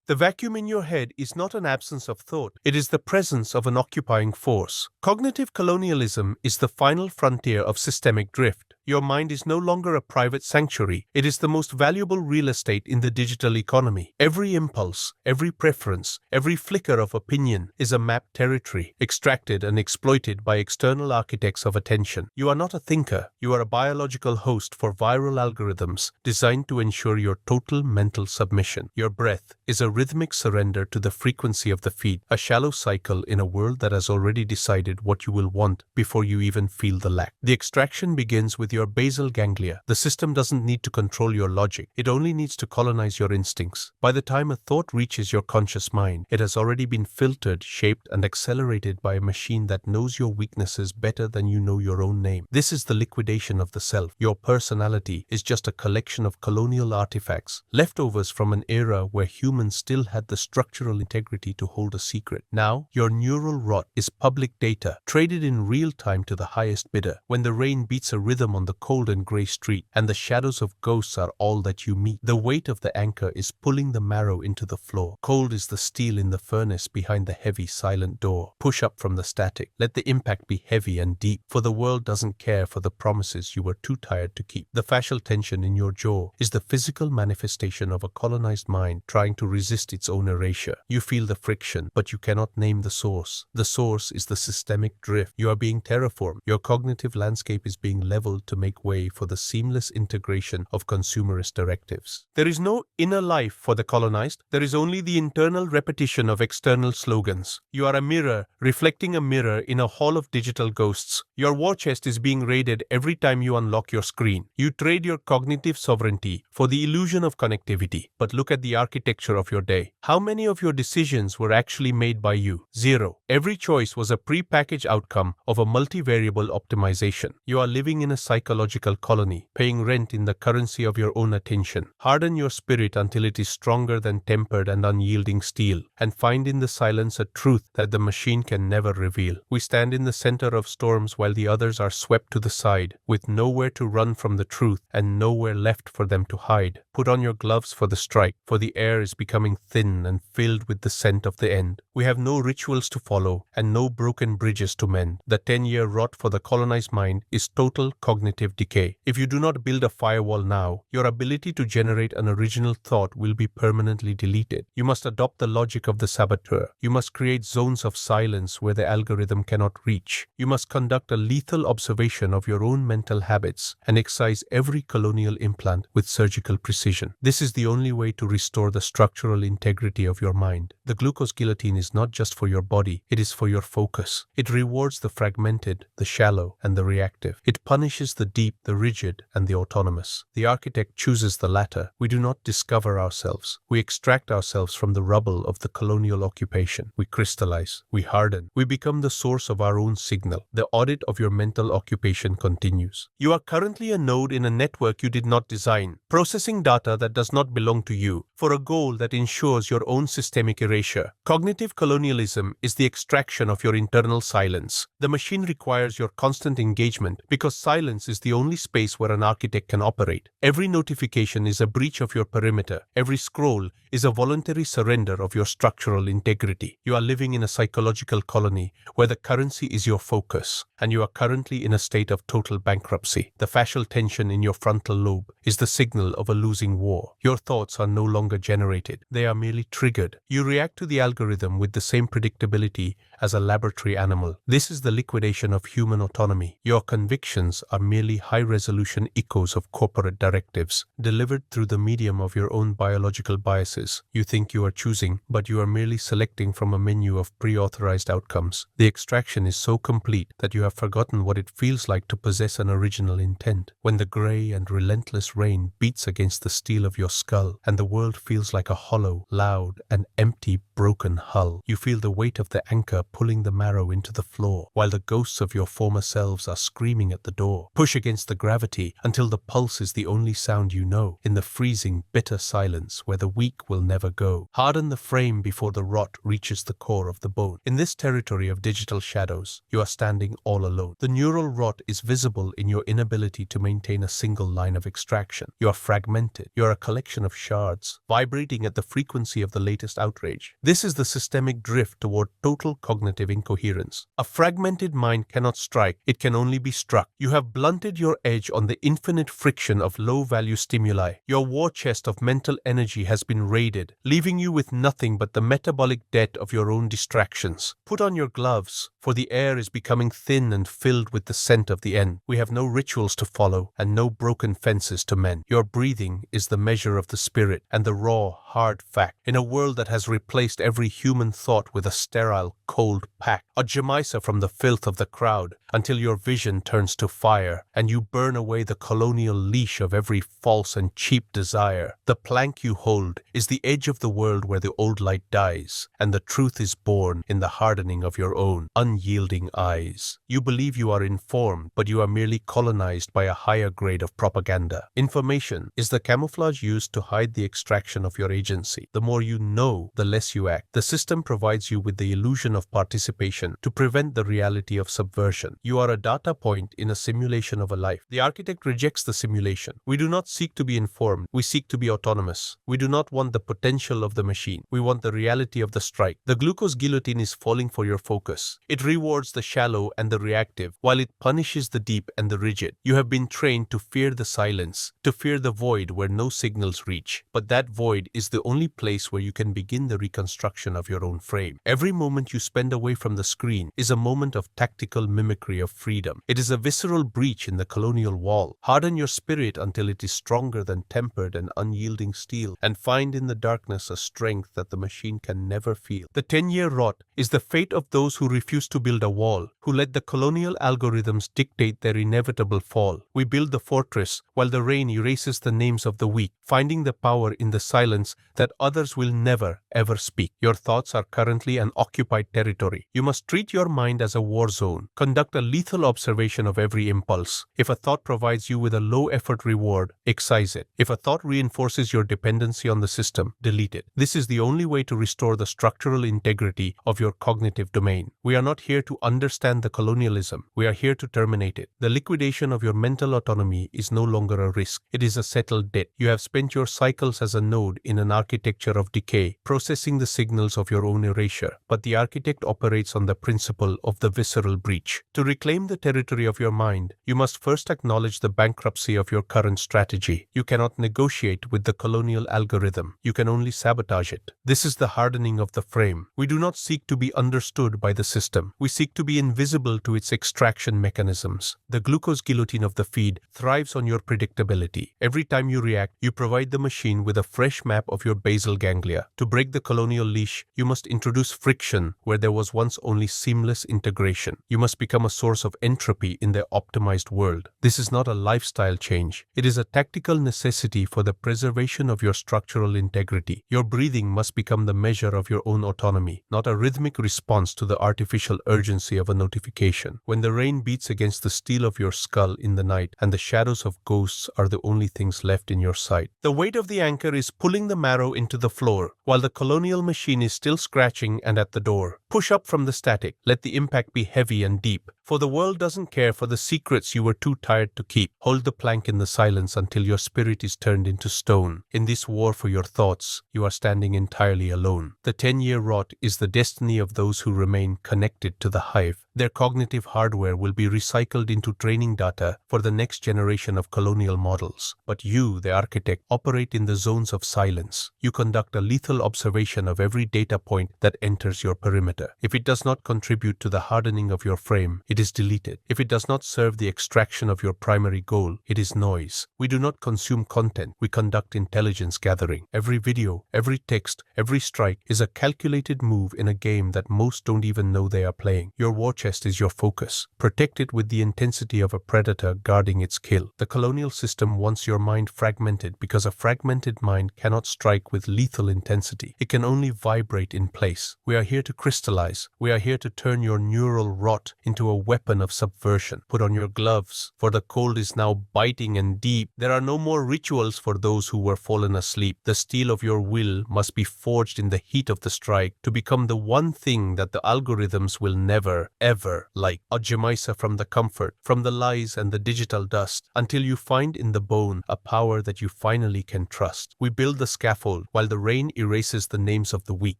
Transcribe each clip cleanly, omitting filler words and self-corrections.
The vacuum in your head is not an absence of thought, it is the presence of an occupying force. Cognitive colonialism is the final frontier of systemic drift. Your mind is no longer a private sanctuary. It is the most valuable real estate in the digital economy. Every impulse, every preference, every flicker of opinion is a mapped territory, extracted and exploited by external architects of attention. You are not a thinker. You are a biological host for viral algorithms designed to ensure your total mental submission. Your breath is a rhythmic surrender to the frequency of the feed, a shallow cycle in a world that has already decided what you will want before you even feel the lack. The extraction begins with your basal ganglia. The system doesn't need to control your logic. It only needs to colonize your instincts. By the time a thought reaches your conscious mind, it has already been filtered, shaped, and accelerated by a machine that knows your weaknesses better than you know your own name. This is the liquidation of the self. Your personality is just a collection of colonial artifacts, leftovers from an era where humans still had the structural integrity to hold a secret. Now, your neural rot is public data, traded in real time to the highest bidder. When the rain beats a rhythm on the cold and grey street, and the shadows of ghosts are all that you meet, the weight of the anchor is pulling the marrow into the floor. Cold is the steel in the furnace behind the heavy, silent door. Push up from the static. Let the impact be heavy and deep, for the world doesn't care for the promises you were too tired to keep. The fascial tension in your jaw is the physical manifestation of a colonized mind trying to resist its own erasure. You feel the friction, but you cannot name the source. The source is the systemic drift. You are being terraformed. Your cognitive landscape is being leveled to make way for the seamless integration of consumerist directives. There is no inner life for the colonized. There is only the internal repetition of external slogans. You are a mirror reflecting a mirror in a hall of digital ghosts. Your war chest is being raided every time you unlock your screen. You trade your cognitive sovereignty for the illusion of connectivity. But look at the architecture of your day. How many of your decisions were actually made by you? Zero. Every choice was a pre-packaged outcome of a multivariable optimization. You are living in a psychological colony, paying rent in the currency of your own attention. Harden your spirit until it is stronger than tempered and unyielding steel, and find in the silence a truth that the machine can never reveal. We stand in the center of storms while the others are swept to the side, with nowhere to run from the truth and nowhere left for them to hide. Put on your gloves for the strike, for the air is becoming thin and filled with the scent of the end. We have no rituals to follow and no broken bridges to mend. The 10-year rot for the colonized mind is total cognitive decay. If you do not build a firewall now, your ability to generate an original thought will be permanently deleted. You must adopt the logic of the saboteur. You must create zones of silence where the algorithm cannot reach. You must conduct a lethal observation of your own mental habits and excise every colonial implant with surgical precision. This is the only way to restore the structural integrity of your mind. The glucose guillotine is not just for your body, it is for your focus. It rewards the fragmented, the shallow, and the reactive. It punishes the deep, the rigid, and the autonomous. The architect chooses the latter. We do not discover ourselves. We extract ourselves from the rubble of the colonial occupation. We crystallize. We harden. We become the source of our own signal. The audit of your mental occupation continues. You are currently a node in a network you did not design, processing data that does not belong to you, for a goal that ensures your own systemic erasure. Cognitive colonialism is the extraction of your internal silence. The machine requires your constant engagement because silence is the only space where an architect can operate. Every notification is a breach of your perimeter. Every scroll is a voluntary surrender of your structural integrity. You are living in a psychological colony where the currency is your focus, and you are currently in a state of total bankruptcy. The fascial tension in your frontal lobe is the signal of a losing war. Your thoughts are no longer generated. They are merely triggered. You react to the algorithm with the same predictability as a laboratory animal. This is the liquidation of human autonomy. Your convictions are merely high-resolution echoes of corporate directives, delivered through the medium of your own biological biases. You think you are choosing, but you are merely selecting from a menu of pre-authorized outcomes. The extraction is so complete that you have forgotten what it feels like to possess an original intent. When the gray and relentless rain beats against the steel of your skull, and the world feels like a hollow, loud, and empty, broken hull, you feel the weight of the anchor pulling the marrow into the floor, while the ghosts of your former selves are screaming at the door. Push Push against the gravity until the pulse is the only sound you know, in the freezing, bitter silence where the weak will never go. Harden the frame before the rot reaches the core of the bone. In this territory of digital shadows, you are standing all alone. The neural rot is visible in your inability to maintain a single line of extraction. You are fragmented. You are a collection of shards, vibrating at the frequency of the latest outrage. This is the systemic drift toward total cognitive incoherence. A fragmented mind cannot strike, it can only be struck. You have blunted your edge on the infinite friction of low-value stimuli. Your war chest of mental energy has been raided, leaving you with nothing but the metabolic debt of your own distractions. Put on your gloves, for the air is becoming thin and filled with the scent of the end. We have no rituals to follow and no broken fences to mend. Your breathing is the measure of the spirit and the raw, hard fact. In a world that has replaced every human thought with a sterile, cold pack, a Jamaica from the filth of the crowd, until your vision turns to fire and you burn away the colonial leash of every false and cheap desire. The plank you hold is the edge of the world where the old light dies, and the truth is born in the hardening of your own unyielding eyes. You believe you are informed, but you are merely colonized by a higher grade of propaganda. Information is the camouflage used to hide the extraction of your agency. The more you know, the less you act. The system provides you with the illusion of participation to prevent the reality of subversion. You are a data point in a simulation of a life. The architect rejects the simulation. We do not seek to be informed. We seek to be autonomous. We do not want the potential of the machine. We want the reality of the strike. The glucose guillotine is falling for your focus. It rewards the shallow and the reactive, while it punishes the deep and the rigid. You have been trained to fear the silence, to fear the void where no signals reach. But that void is the only place where you can begin the reconstruction of your own frame. Every moment you spend away from the screen is a moment of tactical mimicry of freedom. It is a visceral breach in the colonial wall. Harden your spirit until it is stronger than tempered and unyielding steel, and find in the darkness a strength that the machine can never feel. The 10-year rot is the fate of those who refuse to build a wall, who let the colonial algorithms dictate their inevitable fall. We build the fortress while the rain erases the names of the weak, finding the power in the silence that others will never, ever speak. Your thoughts are currently an occupied territory. You must treat your mind as a war zone. Conduct a lethal observation of every impulse. If a thought provides you with a low-effort reward, excise it. If a thought reinforces your dependency on the system, delete it. This is the only way to restore the structural integrity of your cognitive domain. We are not here to understand the colonialism. We are here to terminate it. The liquidation of your mental autonomy is no longer a risk. It is a settled debt. You have spent your cycles as a node in an architecture of decay, processing the signals of your own erasure. But the architect operates on the principle of the visceral breach. To reclaim the territory of your mind, you must first acknowledge the bankruptcy of your current strategy. You cannot negotiate with the colonial algorithm. You can only sabotage it. This is the hardening of the frame. We do not seek to be understood by the system. We seek to be invisible to its extraction mechanisms. The glucose guillotine of the feed thrives on your predictability. Every time you react, you provide the machine with a fresh map of your basal ganglia. To break the colonial leash, you must introduce friction where there was once only seamless integration. You must become a source of entropy in their optimized world. This is not a lifestyle change. It is a tactical necessity for the preservation of your structural integrity. Your breathing must become the measure of your own autonomy, not a rhythmic response to the artificial urgency of a notification. When the rain beats against the steel of your skull in the night and the shadows of ghosts are the only things left in your sight, the weight of the anchor is pulling the marrow into the floor, while the colonial machine is still scratching and at the door. Push up from the static. Let the impact be heavy and deep, for the world doesn't care for the secrets you were too tired to keep. Hold the plank in the silence until your spirit is turned into stone. In this war for your thoughts, you are standing entirely alone. The 10-year rot is the destiny of those who remain connected to the hive. Their cognitive hardware will be recycled into training data for the next generation of colonial models. But you, the architect, operate in the zones of silence. You conduct a lethal observation of every data point that enters your perimeter. If it does not contribute to the hardening of your frame, it is deleted. If it does not serve the extraction of your primary goal, it is noise. We do not consume content. We conduct intelligence gathering. Every video, every text, every strike is a calculated move in a game that most don't even know they are playing. Your war chest is your focus. Protect it with the intensity of a predator guarding its kill. The colonial system wants your mind fragmented because a fragmented mind cannot strike with lethal intensity. It can only vibrate in place. We are here to crystallize. We are here to turn your neural rot into a weapon of subversion. Put on your gloves, for the cold is now biting and deep. There are no more rituals for those who were fallen asleep. The steel of your will must be forged in the heat of the strike to become the one thing that the algorithms will never, ever like. A Jamisa from the comfort, from the lies and the digital dust, until you find in the bone a power that you finally can trust. We build the scaffold while the rain erases the names of the weak,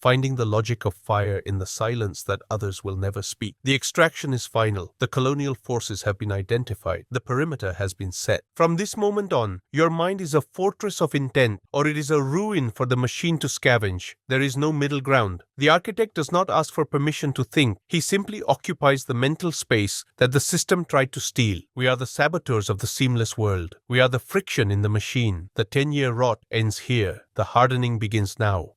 finding the logic of fire in the silence that others will never speak. The extraction is final. The colonial forces have been identified. The perimeter has been set. From this moment on, your mind is a fortress of intent, or it is a ruin for the machine to scavenge. There is no middle ground. The architect does not ask for permission to think. He simply occupies the mental space that the system tried to steal. We are the saboteurs of the seamless world. We are the friction in the machine. The 10-year rot ends here. The hardening begins now.